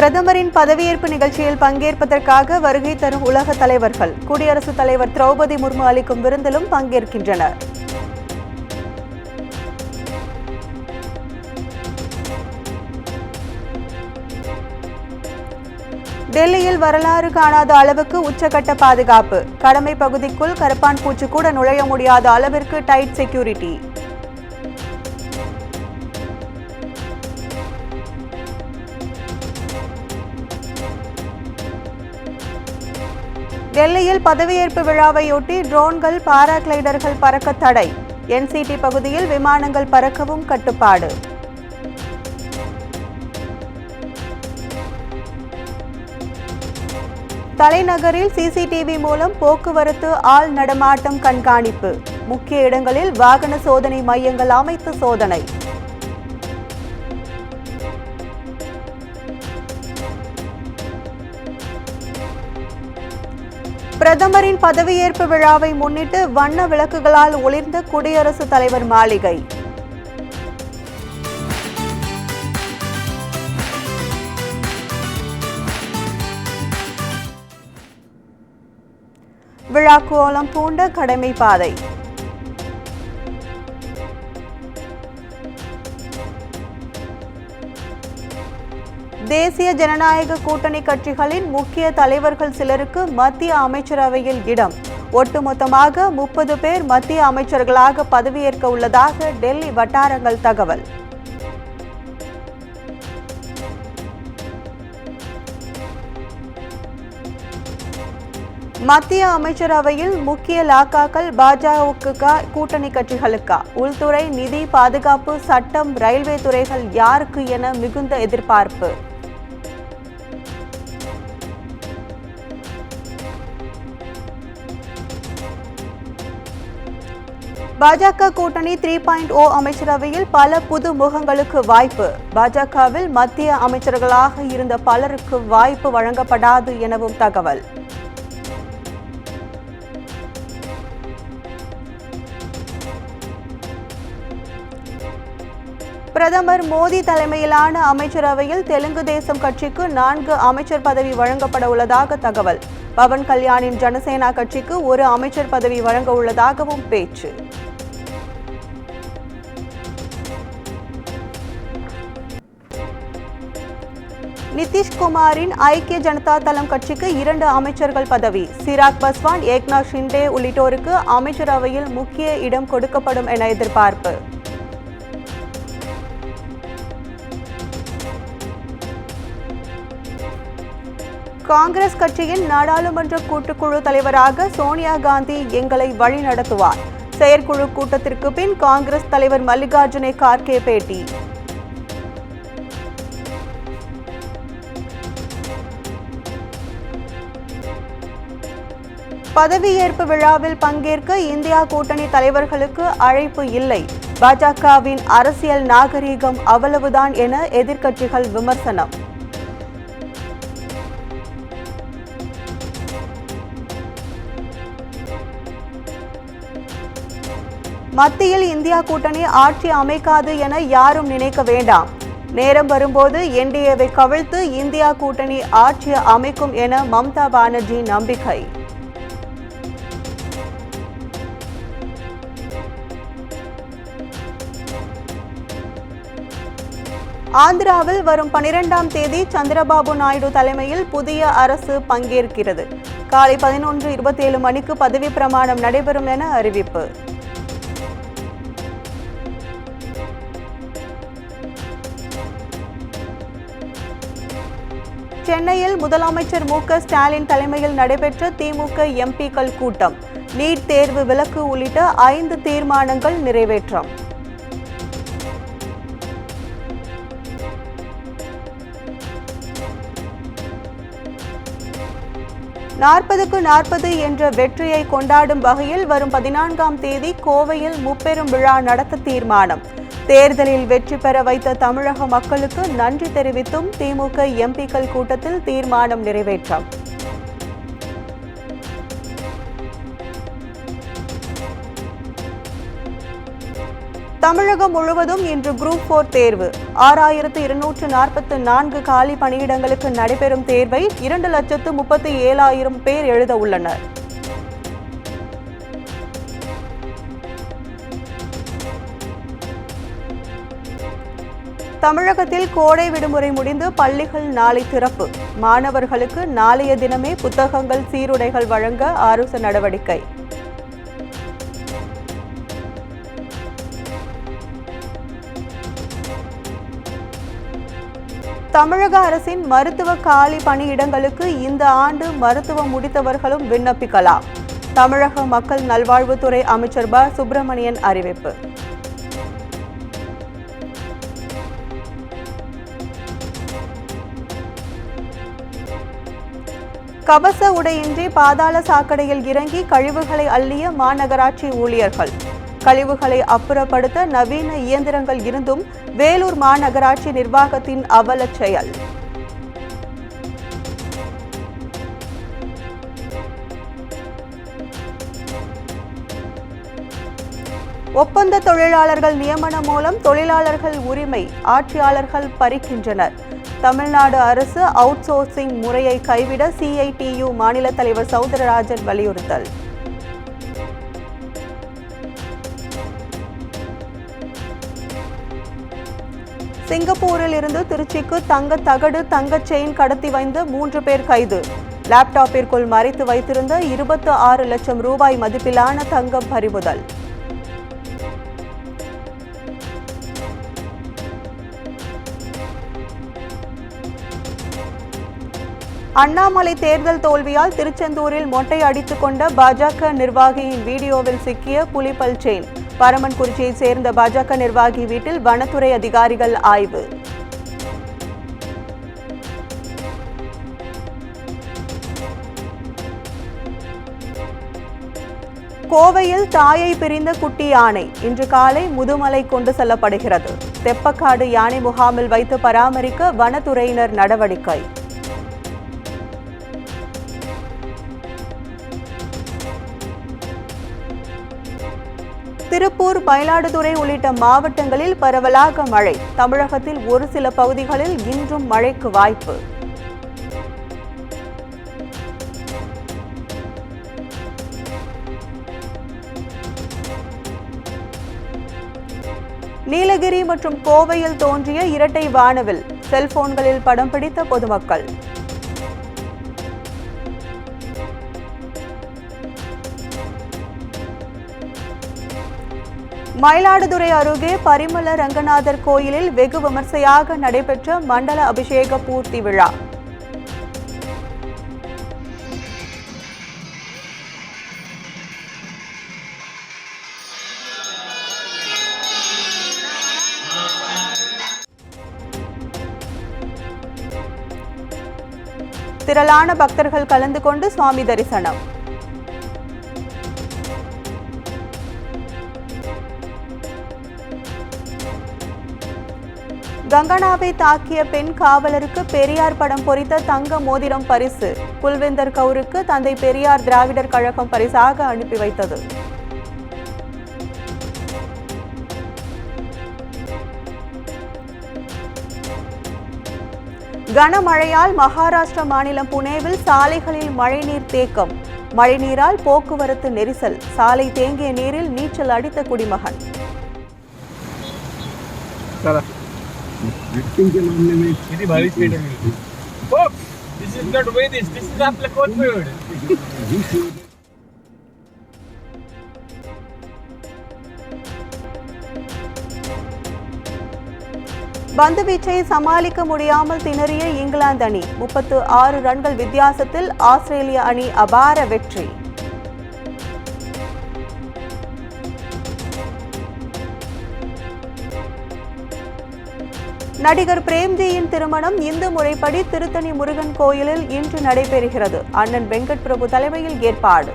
பிரதமரின் பதவியேற்பு நிகழ்ச்சியில் பங்கேற்பதற்காக வருகை தரும் உலக தலைவர்கள் குடியரசுத் தலைவர் திரௌபதி முர்மு அளிக்கும் விருந்திலும் பங்கேற்கின்றனர். டெல்லியில் வரலாறு காணாத அளவுக்கு உச்சகட்ட பாதுகாப்பு. கடமை பகுதிக்குள் கரப்பான் பூச்சி கூட நுழைய முடியாத அளவிற்கு டைட் செக்யூரிட்டி. டெல்லியில் பதவியேற்பு விழாவையொட்டி ட்ரோன்கள், பாராகிளைடர்கள் பறக்க தடை. என்சிடி பகுதியில் விமானங்கள் பறக்கவும் கட்டுப்பாடு. தலைநகரில் சிசிடிவி மூலம் போக்குவரத்து ஆள் நடமாட்டம் கண்காணிப்பு. முக்கிய இடங்களில் வாகன சோதனை மையங்கள் அமைத்து சோதனை. பிரதமரின் பதவியேற்பு விழாவை முன்னிட்டு வண்ண விளக்குகளால் ஒளிர்ந்த குடியரசுத் தலைவர் மாளிகை. விழா கோலம் பூண்ட கடமை பாதை. தேசிய ஜனநாயக கூட்டணி கட்சிகளின் முக்கிய தலைவர்கள் சிலருக்கு மத்திய அமைச்சரவையில் இடம். ஒட்டுமொத்தமாக 30 பேர் மத்திய அமைச்சர்களாக பதவியேற்க உள்ளதாக டெல்லி வட்டாரங்கள் தகவல். மத்திய அமைச்சரவையில் முக்கிய லாக்காக்கள் பாஜகவுக்கு கூட்டணி கட்சிகளுக்கா? உள்துறை, நிதி, பாதுகாப்பு, சட்டம், ரயில்வே துறைகள் யாருக்கு என மிகுந்த எதிர்பார்ப்பு. பாஜக கூட்டணி 3.0 அமைச்சரவையில் பல புது முகங்களுக்கு வாய்ப்பு. பாஜகவில் மத்திய அமைச்சர்களாக இருந்த பலருக்கு வாய்ப்பு வழங்கப்படாது எனவும் தகவல். பிரதமர் மோடி தலைமையிலான அமைச்சரவையில் தெலுங்கு தேசம் கட்சிக்கு 4 அமைச்சர் பதவி வழங்கப்பட உள்ளதாக தகவல். பவன் கல்யாணின் ஜனசேனா கட்சிக்கு 1 அமைச்சர் பதவி வழங்க உள்ளதாகவும் பேச்சு. நிதிஷ்குமாரின் ஐக்கிய ஜனதா தளம் கட்சிக்கு 2 அமைச்சர்கள் பதவி. சிராக் பஸ்வான், ஏக்நாத் ஷிண்டே உள்ளிட்டோருக்கு அமைச்சரவையில் முக்கிய இடம் கொடுக்கப்படும் என எதிர்பார்ப்பு. காங்கிரஸ் கட்சியின் நாடாளுமன்ற கூட்டுக்குழு தலைவராக சோனியா காந்தி எங்களை வழி நடத்துவார். செயற்குழு கூட்டத்திற்கு பின் காங்கிரஸ் தலைவர் மல்லிகார்ஜுன கார்கே பேட்டி. பதவியேற்பு விழாவில் பங்கேற்க இந்தியா கூட்டணி தலைவர்களுக்கு அழைப்பு இல்லை. பாஜகவின் அரசியல் நாகரீகம் அவ்வளவுதான் என எதிர்க்கட்சிகள் விமர்சனம். மத்தியில் இந்தியா கூட்டணி ஆட்சி அமைக்காது என யாரும் நினைக்க வேண்டாம். நேரம் வரும்போது என்டிஏவை கவிழ்த்து இந்தியா கூட்டணி ஆட்சி அமைக்கும் என மம்தா பானர்ஜி நம்பிக்கை. ஆந்திராவில் வரும் 12ஆம் தேதி சந்திரபாபு நாயுடு தலைமையில் புதிய அரசு பங்கேற்கிறது. காலை 11:27 மணிக்கு பதவி பிரமாணம் நடைபெறும் என அறிவிப்பு. சென்னையில் முதலமைச்சர் மு.க. ஸ்டாலின் தலைமையில் நடைபெற்ற திமுக எம்பிக்கள் கூட்டம். நீட் தேர்வு விலக்கு உள்ளிட்ட 5 தீர்மானங்கள் நிறைவேற்றம். 40க்கு 40 என்ற வெற்றியை கொண்டாடும் வகையில் வரும் 14ஆம் தேதி கோவையில் முப்பெரும் விழா நடத்த தீர்மானம். தேர்தலில் வெற்றி பெற வைத்த தமிழக மக்களுக்கு நன்றி தெரிவித்தும் திமுக எம்பிக்கள் கூட்டத்தில் தீர்மானம் நிறைவேற்றம். தமிழகம் முழுவதும் இன்று குரூப் 4 தேர்வு 6244 காலி பணியிடங்களுக்கு நடைபெறும் தேர்வை 2,37,000 பேர் எழுத உள்ளனர். தமிழகத்தில் கோடை விடுமுறை முடிந்து பள்ளிகள் நாளை திறப்பு. மாணவர்களுக்கு நாளைய தினமே புத்தகங்கள், சீருடைகள் வழங்க அரசு நடவடிக்கை. தமிழக அரசின் மருத்துவ காலி பணியிடங்களுக்கு இந்த ஆண்டு மருத்துவம் முடித்தவர்களும் விண்ணப்பிக்கலாம். தமிழக மக்கள் நல்வாழ்வுத்துறை அமைச்சர் ப. சுப்பிரமணியன் அறிவிப்பு. கவச உடையின்றி பாதாள சாக்கடையில் இறங்கி கழிவுகளை அள்ளிய மாநகராட்சி ஊழியர்கள். கழிவுகளை அப்புறப்படுத்த நவீன இயந்திரங்கள் இருந்தும் வேலூர் மாநகராட்சி நிர்வாகத்தின் அவலச் செயல். ஒப்பந்த தொழிலாளர்கள் நியமனம் மூலம் தொழிலாளர்கள் உரிமை ஆட்சியாளர்கள் பறிக்கின்றனர். தமிழ்நாடு அரசு அவுட் சோர்சிங் முறையை கைவிட CITU மாநில தலைவர் சௌந்தரராஜன் வலியுறுத்தல். சிங்கப்பூரில் இருந்து திருச்சிக்கு தங்க தகடு, தங்க செயின் கடத்தி வைந்த 3 பேர் கைது. லேப்டாப்பிற்குள் மறைத்து வைத்திருந்த 26 லட்சம் ரூபாய் மதிப்பிலான தங்கம் பறிமுதல். அண்ணாமலை தேர்தல் தோல்வியால் திருச்செந்தூரில் மொட்டை அடித்துக் கொண்ட பாஜக நிர்வாகியின் வீடியோவில் சிக்கிய புலிப்பல் செயின். பரமன்குறிச்சியை சேர்ந்த பாஜக நிர்வாகி வீட்டில் வனத்துறை அதிகாரிகள் ஆய்வு. கோவையில் தாயை பிரிந்த குட்டி யானை இன்று காலை முதுமலை கொண்டு செல்லப்படுகிறது. தெப்பக்காடு யானை முகாமில் வைத்து பராமரிக்க வனத்துறையினர் நடவடிக்கை. திருப்பூர், மயிலாடுதுறை உள்ளிட்ட மாவட்டங்களில் பரவலாக மழை. தமிழகத்தில் ஒரு சில பகுதிகளில் இன்றும் மழைக்கு வாய்ப்பு. நீலகிரி மற்றும் கோவையில் தோன்றிய இரட்டை வானவில். செல்போன்களில் படம் பிடித்த பொதுமக்கள். மயிலாடுதுறை அருகே பரிமள ரங்கநாதர் கோயிலில் வெகு விமர்சையாக நடைபெற்ற மண்டல அபிஷேக பூர்த்தி விழா. திரளான பக்தர்கள் கலந்து கொண்டு சுவாமி தரிசனம். கங்கனாவை தாக்கிய பெண் காவலருக்கு பெரியார் படம் பொறித்த தங்க மோதிரம் பரிசு. குல்விந்தர் கவுருக்கு தந்தை பெரியார் திராவிடர் கழகம் பரிசாக அனுப்பி வைத்தது. கனமழையால் மகாராஷ்டிரா மாநிலம் புனேவில் சாலைகளில் மழைநீர் தேக்கம். மழைநீரால் போக்குவரத்து நெரிசல். சாலை தேங்கிய நீரில் நீச்சல் அடித்த குடிமகன். एक्टिंग के मामले में कितनी भारी स्पीड है this is not way this is आपला कोड वर्ड பந்து வீச்சை சமாளிக்க முடியாமல் திணறிய இங்கிலாந்து அணி 36 ரன்கள் வித்தியாசத்தில் ஆஸ்திரேலிய அணி அபார வெற்றி. நடிகர் பிரேம்ஜியின் திருமணம் இந்து முறைப்படி திருத்தணி முருகன் கோயிலில் இன்று நடைபெறுகிறது. அண்ணன் வெங்கட் பிரபு தலைமையில் ஏற்பாடு.